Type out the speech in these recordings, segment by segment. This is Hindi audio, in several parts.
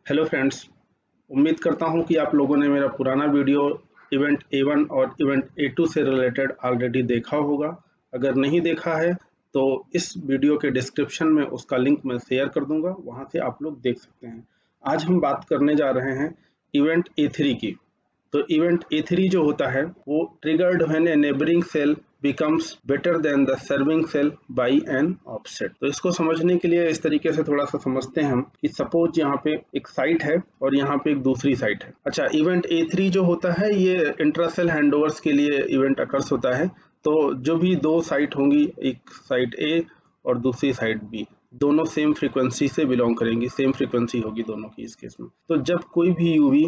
हेलो फ्रेंड्स, उम्मीद करता हूं कि आप लोगों ने मेरा पुराना वीडियो इवेंट A1 और इवेंट A2 से रिलेटेड ऑलरेडी देखा होगा। अगर नहीं देखा है तो इस वीडियो के डिस्क्रिप्शन में उसका लिंक मैं शेयर कर दूंगा, वहां से आप लोग देख सकते हैं। आज हम बात करने जा रहे हैं इवेंट A3 की। तो इवेंट A3 जो होता है वो triggered when a neighbouring cell becomes better than the serving cell by an offset। तो इसको समझने के लिए इस तरीके से थोड़ा सा समझते हैं हम कि सपोज यहाँ पे एक साइट है और यहाँ पे एक दूसरी साइट है। अच्छा, इवेंट A3 जो होता है ये इंट्रासेल हैंडओवर्स के लिए इवेंट अकर्स होता है। तो जो भी दो साइट होंगी, एक साइट A और दूसरी साइट B, दोनों सेम फ्रीक्वेंसी से बिलोंग करेंगी, सेम फ्रीक्वेंसी होगी दोनों की इस केस में। तो जब कोई भी यूवी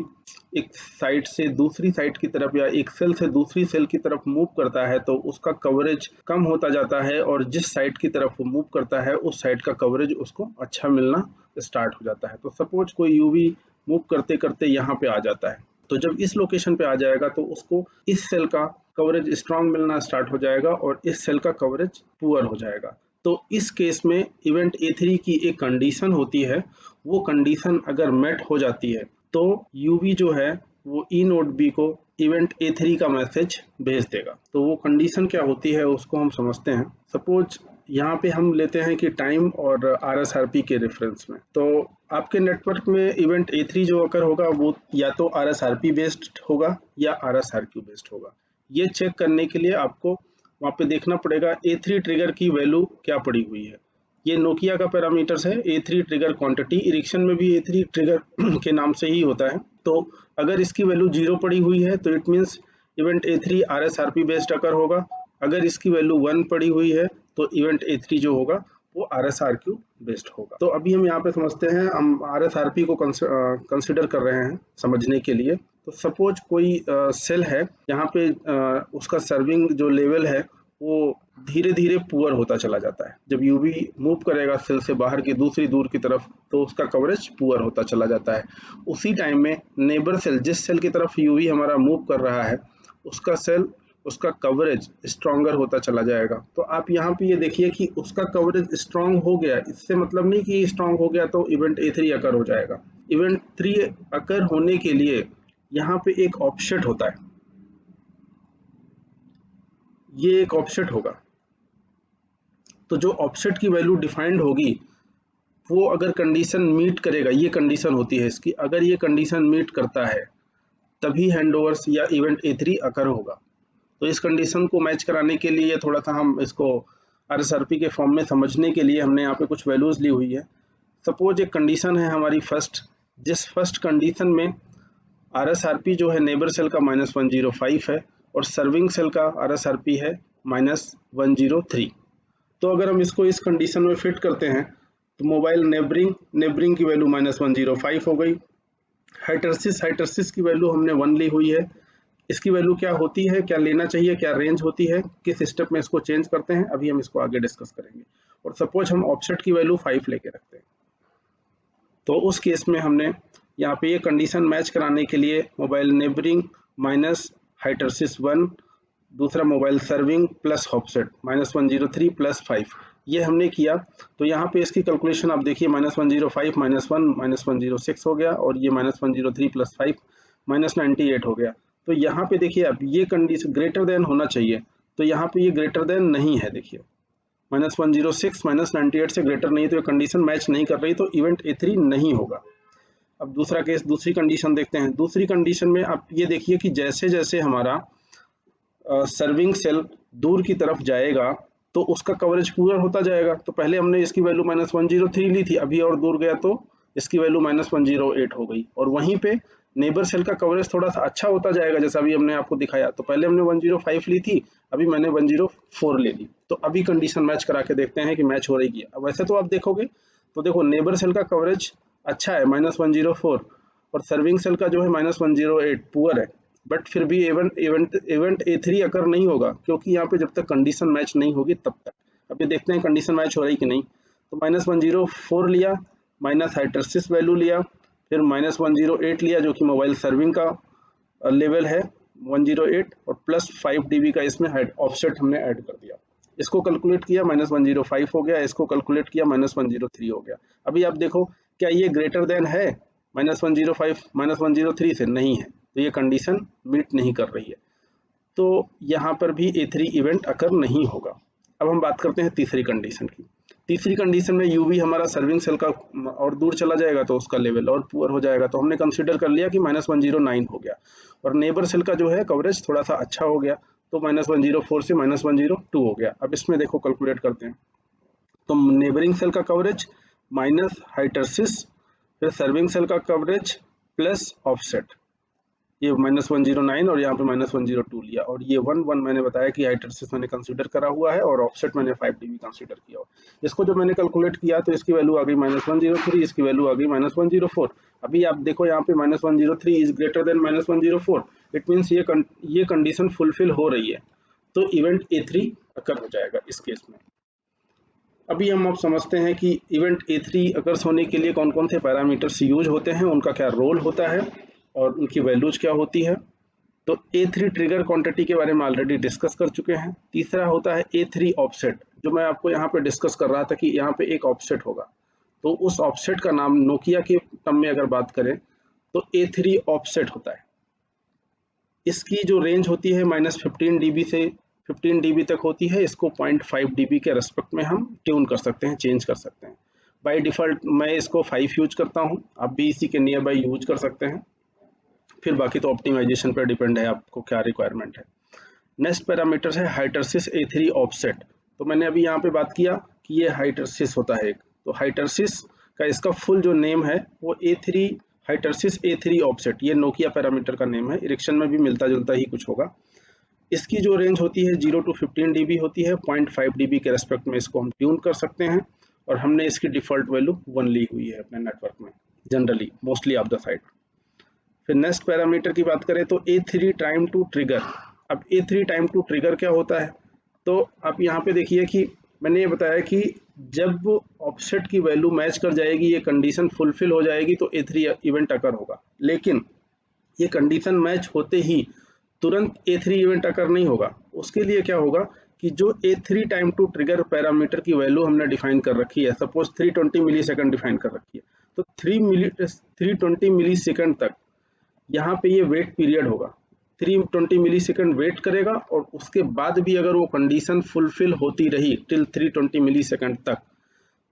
एक साइट से दूसरी साइट की तरफ या एक सेल से दूसरी सेल की तरफ मूव करता है तो उसका कवरेज कम होता जाता है, और जिस साइट की तरफ वो मूव करता है उस साइट का कवरेज उसको अच्छा मिलना स्टार्ट हो जाता है। तो सपोज कोई यूवी मूव करते करते यहाँ पे आ जाता है, तो जब इस लोकेशन पे आ जाएगा तो उसको इस सेल का कवरेज स्ट्रांग मिलना स्टार्ट हो जाएगा और इस सेल का कवरेज पुअर हो जाएगा। तो इस केस में इवेंट A3 की एक कंडीशन होती है, वो कंडीशन अगर मेट हो जाती है तो यूवी जो है वो ई नोड बी को इवेंट A3 का मैसेज भेज देगा। तो वो कंडीशन क्या होती है उसको हम समझते हैं। सपोज यहाँ पे हम लेते हैं कि टाइम और RSRP के रेफरेंस में, तो आपके नेटवर्क में इवेंट A3 जो अकर होगा वो या तो RSRP बेस्ड होगा या RSRQ बेस्ड होगा। ये चेक करने के लिए आपको वहाँ पे देखना पड़ेगा A3 ट्रिगर की वैल्यू क्या पड़ी हुई है। ये नोकिया का पैरामीटर्स है, A3 ट्रिगर क्वांटिटी। इरिक्शन में भी A3 ट्रिगर के नाम से ही होता है। तो अगर इसकी वैल्यू 0 पड़ी हुई है तो it means event A3 RSRP based occur होगा। अगर इसकी वैल्यू 1 पड़ी हुई है तो इवेंट A3 जो होगा वो RSRQ बेस्ड होगा। तो अभी हम यहाँ पे समझते हैं, हम RSRP को कंसिडर कर रहे हैं समझने के लिए। तो सपोज कोई सेल है, यहाँ पे उसका सर्विंग जो लेवल है वो धीरे धीरे पुअर होता चला जाता है। जब यूवी मूव करेगा सेल से बाहर की दूसरी दूर की तरफ तो उसका कवरेज पुअर होता चला जाता है। उसी टाइम में नेबर सेल, जिस सेल की तरफ यूवी हमारा मूव कर रहा है, उसका सेल, उसका कवरेज स्ट्रॉन्गर होता चला जाएगा। तो आप यहाँ पे ये देखिए कि उसका कवरेज स्ट्रॉन्ग हो गया, इससे मतलब नहीं कि स्ट्रॉन्ग हो गया तो इवेंट A3 अकर हो जाएगा। इवेंट 3 अकर होने के लिए यहाँ पे एक ऑफसेट होता है, ये एक ऑफसेट होगा। तो जो ऑफसेट की वैल्यू डिफाइंड होगी वो अगर कंडीशन मीट करेगा, ये कंडीशन होती है इसकी, अगर ये कंडीशन मीट करता है तभी हैंडओवर्स या इवेंट A3 अकर होगा। तो इस कंडीशन को मैच कराने के लिए थोड़ा सा हम इसको RSRP के फॉर्म में समझने के लिए हमने यहाँ पे कुछ वैल्यूज ली हुई है। सपोज एक कंडीशन है हमारी फर्स्ट, जिस फर्स्ट कंडीशन में RSRP जो है नेबर सेल का -105 है और सर्विंग सेल का RSRP है -103। तो अगर हम इसको इस कंडीशन में फिट करते हैं तो मोबाइल नेबरिंग की वैल्यू -105 हो गई। हाइटरसिस की वैल्यू हमने 1 ली हुई है। इसकी वैल्यू क्या होती है, क्या लेना चाहिए, क्या रेंज होती है, किस स्टेप में इसको चेंज करते हैं, अभी हम इसको आगे डिस्कस करेंगे। और सपोज हम ऑफसेट की वैल्यू 5 लेके रखते हैं, तो उस केस में हमने यहाँ पे ये कंडीशन मैच कराने के लिए मोबाइल नेबरिंग माइनस हाइटरसिस 1, दूसरा mobile serving plus offset -103 plus 5, ये हमने किया। तो यहाँ पे इसकी कैलकुलेशन आप देखिए, -105 -1 -106 हो गया, और ये -103 प्लस 5 -98 हो गया। तो यहाँ पे देखिए अब ये कंडीशन ग्रेटर देन होना चाहिए, तो यहाँ पे ये ग्रेटर देन नहीं है। देखिए -106 -98 से ग्रेटर नहीं, तो ये कंडीशन मैच नहीं कर रही, तो इवेंट A3 नहीं होगा। अब दूसरा केस, दूसरी कंडीशन देखते हैं। दूसरी कंडीशन में आप ये देखिए कि जैसे जैसे हमारा सर्विंग सेल दूर की तरफ जाएगा तो उसका कवरेज पूरा होता जाएगा। तो पहले हमने इसकी वैल्यू -103 ली थी, अभी और दूर गया तो इसकी वैल्यू -108 हो गई, और वहीं पे नेबर सेल का कवरेज थोड़ा सा अच्छा होता जाएगा, जैसा अभी हमने आपको दिखाया। तो पहले हमने 105 ली थी, अभी मैंने 104 ले ली। तो अभी कंडीशन मैच करा के देखते हैं कि मैच हो रही है। अब वैसे तो आप देखोगे तो देखो नेबर सेल का कवरेज अच्छा है -104, और सर्विंग सेल का जो है -108 पुअर है, बट फिर भी इवेंट A3 अकर नहीं होगा, क्योंकि यहाँ पे जब तक कंडीशन मैच नहीं होगी तब तक। अभी देखते हैं कंडीशन मैच हो रही कि नहीं। तो -104 लिया, माइनस हाइटरसिस वैल्यू लिया, फिर -108 लिया जो कि मोबाइल सर्विंग का लेवल है 108, और प्लस 5 dB का इसमें ऑफसेट हमने ऐड कर दिया। इसको कैलकुलेट किया, -105 हो गया, इसको कैलकुलेट किया, -103 हो गया। अभी आप देखो क्या ये ग्रेटर देन है, -105 -103 से नहीं है, तो ये कंडीशन मीट नहीं कर रही है, तो यहाँ पर भी A3 इवेंट अकर नहीं होगा। अब हम बात करते हैं तीसरी कंडीशन की। तीसरी कंडीशन में यूवी हमारा सर्विंग सेल का और दूर चला जाएगा तो उसका लेवल और पुअर हो जाएगा, तो हमने कंसीडर कर लिया कि -109 हो गया, और नेबर सेल का जो है कवरेज थोड़ा सा अच्छा हो गया, तो -104 से -102 हो गया। अब इसमें देखो कैलकुलेट करते हैं, तो नेबरिंग सेल का कवरेज माइनस हाइटरसिस, फिर सर्विंग सेल का कवरेज प्लस ऑफसेट, ये -109 और यहाँ पे -102 लिया, और ये 1 मैंने बताया कि हाइटरसिस मैंने कंसीडर करा हुआ है और ऑफसेट मैंने 5 dB कंसीडर किया हुआ। इसको जब मैंने कैलकुलेट किया तो इसकी वैल्यू आ गई -103, इसकी वैल्यू आ गई -104। अभी आप देखो यहाँ पे -103 is greater than -104, it means ये कंडीशन फुलफिल हो रही है, तो इवेंट A3 अकर हो जाएगा इस केस में। अभी हम अब समझते हैं कि इवेंट A3 अकर्स होने के लिए कौन कौन से पैरामीटर्स यूज होते हैं, उनका क्या रोल होता है और उनकी वैल्यूज क्या होती है। तो A3 ट्रिगर क्वांटिटी के बारे में ऑलरेडी डिस्कस कर चुके हैं। तीसरा होता है A3 ऑफसेट, जो मैं आपको यहाँ पे डिस्कस कर रहा था कि यहाँ पे एक ऑफसेट होगा, तो उस ऑफसेट का नाम नोकिया के टर्म में अगर बात करें तो A3 ऑफसेट होता है। इसकी जो रेंज होती है -15 dB से 15 dB तक होती है, इसको 0.5 dB के रेस्पेक्ट में हम ट्यून कर सकते हैं, चेंज कर सकते हैं। बाय डिफ़ॉल्ट मैं इसको 5 यूज करता हूँ, आप भी इसी के नियर बाय यूज कर सकते हैं, फिर बाकी तो ऑप्टिमाइजेशन पर डिपेंड है आपको क्या रिक्वायरमेंट है। नेक्स्ट पैरामीटर है हाइटरसिस A3 ऑफसेट। तो मैंने अभी यहाँ पे बात किया कि ये हाइटरसिस होता है एक, तो हाइटरसिस का इसका फुल जो नेम है वो A3 हाइटरसिस A3 ऑफसेट, ये नोकिया पैरामीटर का नेम है, इरेक्शन में भी मिलता जुलता ही कुछ होगा। इसकी जो रेंज होती है 0 to 15 dB होती है, 0.5 dB के रेस्पेक्ट में इसको हम ट्यून कर सकते हैं, और हमने इसकी डिफ़ॉल्ट वैल्यू 1 ली हुई है अपने नेटवर्क में, generally mostly of the side. फिर नेक्स्ट पैरामीटर की बात करें तो A3 टाइम टू ट्रिगर। अब A3 टाइम टू ट्रिगर क्या होता है, तो आप यहाँ पे देखिए कि मैंने ये बताया कि जब ऑफसेट की वैल्यू मैच कर जाएगी, ये कंडीशन फुलफिल हो जाएगी, तो A3 इवेंट अकर होगा। लेकिन ये कंडीशन मैच होते ही तुरंत A3 इवेंट अकर नहीं होगा, उसके लिए क्या होगा कि जो A3 time to trigger parameter की वैल्यू हमने डिफाइन कर रखी है, सपोज 320 मिली सेकंड डिफाइन कर रखी है, तो 320 मिली सेकंड तक यहाँ पे ये वेट पीरियड होगा, 320 मिली सेकंड वेट करेगा, और उसके बाद भी अगर वो कंडीशन फुलफिल होती रही टिल 320 मिली सेकंड तक,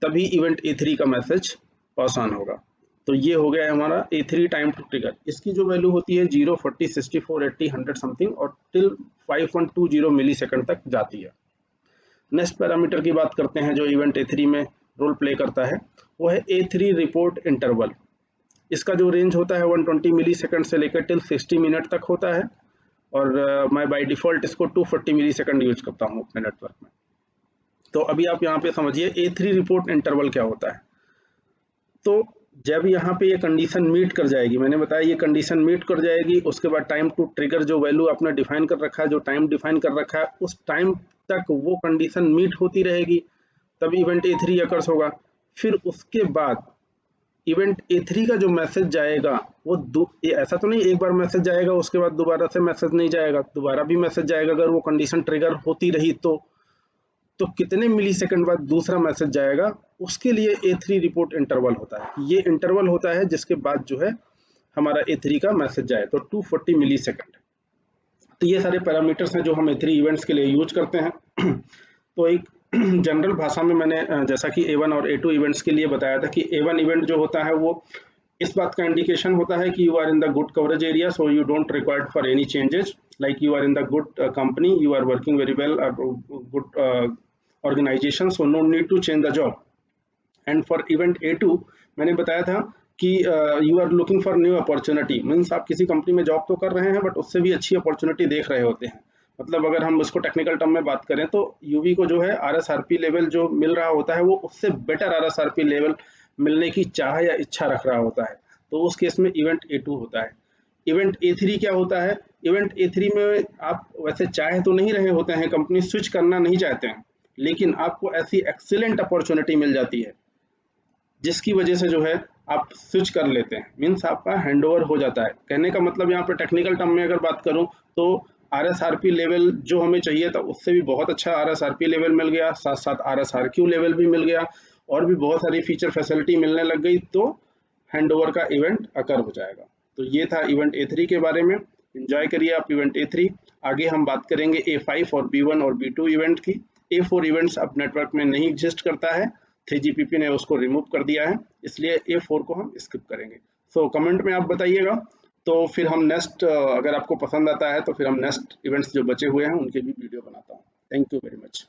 तभी इवेंट A3 का मैसेज पास ऑन होगा। तो ये हो गया हमारा A3 टाइम टू ट्रिगर। इसकी जो वैल्यू होती है 0, 40, 64, 80, 100 समथिंग, और टिल 5120 मिली सेकंड तक जाती है। नेक्स्ट पैरामीटर की बात करते हैं जो इवेंट A3 में रोल प्ले करता है, वो है A3 रिपोर्ट इंटरवल। इसका जो रेंज होता है 120 मिली सेकंड से लेकर टिल 60 मिनट तक होता है, और मैं बाय डिफ़ॉल्ट इसको 240 मिली सेकंड यूज करता हूँ अपने नेटवर्क में। तो अभी आप यहाँ पे समझिए A3 रिपोर्ट इंटरवल क्या होता है। तो जब यहाँ पे ये कंडीशन मीट कर जाएगी, मैंने बताया ये कंडीशन मीट कर जाएगी, उसके बाद टाइम टू ट्रिगर जो वैल्यू आपने डिफाइन कर रखा है, जो टाइम डिफाइन कर रखा है, उस टाइम तक वो कंडीशन मीट होती रहेगी, तब इवेंट A3 अकर्स होगा। फिर उसके बाद इवेंट A3 का जो मैसेज जाएगा वो ऐसा तो नहीं एक बार मैसेज जाएगा उसके बाद दोबारा से मैसेज नहीं जाएगा, दोबारा भी मैसेज जाएगा अगर वो कंडीशन ट्रिगर होती रही तो कितने मिली सेकंड बाद दूसरा मैसेज जाएगा, उसके लिए A3 रिपोर्ट इंटरवल होता है। ये इंटरवल होता है जिसके बाद जो है हमारा A3 का मैसेज जाए, तो 240 मिली सेकंड। तो ये सारे पैरामीटर्स हैं जो हम A3 इवेंट्स के लिए यूज करते हैं। तो एक जनरल भाषा में मैंने जैसा कि A1 और A2 इवेंट्स के लिए बताया था कि A1 इवेंट जो होता है वो इस बात का इंडिकेशन होता है कि you are in the good coverage area, so you don't required for any changes, like you are in the good company, you are working very well, good organization, so no need to change the job. And for event A2 मैंने बताया था कि you are looking for new opportunity, means आप किसी कंपनी में जॉब तो कर रहे हैं बट उससे भी अच्छी अपॉर्चुनिटी देख रहे होते हैं। मतलब अगर हम उसको टेक्निकल टर्म में बात करें तो यूवी को जो है RSRP लेवल जो मिल रहा होता है वो उससे बेटर RSRP लेवल मिलने की चाह या इच्छा रख रहा होता है, तो उस केस में इवेंट A2 होता है। इवेंट A3 क्या होता है, इवेंट A3 में आप वैसे चाह तो नहीं रहे होते हैं, कंपनी स्विच करना नहीं चाहते हैं, लेकिन आपको ऐसी एक्सीलेंट अपॉर्चुनिटी मिल जाती है जिसकी वजह से जो है आप स्विच कर लेते हैं, मीन्स आपका हैंडओवर हो जाता है। कहने का मतलब यहाँ पे टेक्निकल टर्म में अगर बात करूँ तो RSRP लेवल जो हमें चाहिए था उससे भी बहुत अच्छा RSRP लेवल मिल गया, साथ साथ RSRQ लेवल भी मिल गया, और भी बहुत सारी फीचर फैसिलिटी मिलने लग गई, तो हैंडओवर का इवेंट अकर हो जाएगा। तो ये था इवेंट A3 के बारे में। एंजॉय करिए आप इवेंट A3। आगे हम बात करेंगे A5 और B1 और B2 इवेंट की। A4 इवेंट्स अब नेटवर्क में नहीं एग्जिस्ट करता है, 3GPP ने उसको रिमूव कर दिया है, इसलिए A4 को हम स्किप करेंगे। सो कमेंट में आप बताइएगा, तो फिर हम नेक्स्ट अगर आपको पसंद आता है तो फिर हम नेक्स्ट इवेंट्स जो बचे हुए हैं उनके भी वीडियो बनाता हूँ। Thank you very much.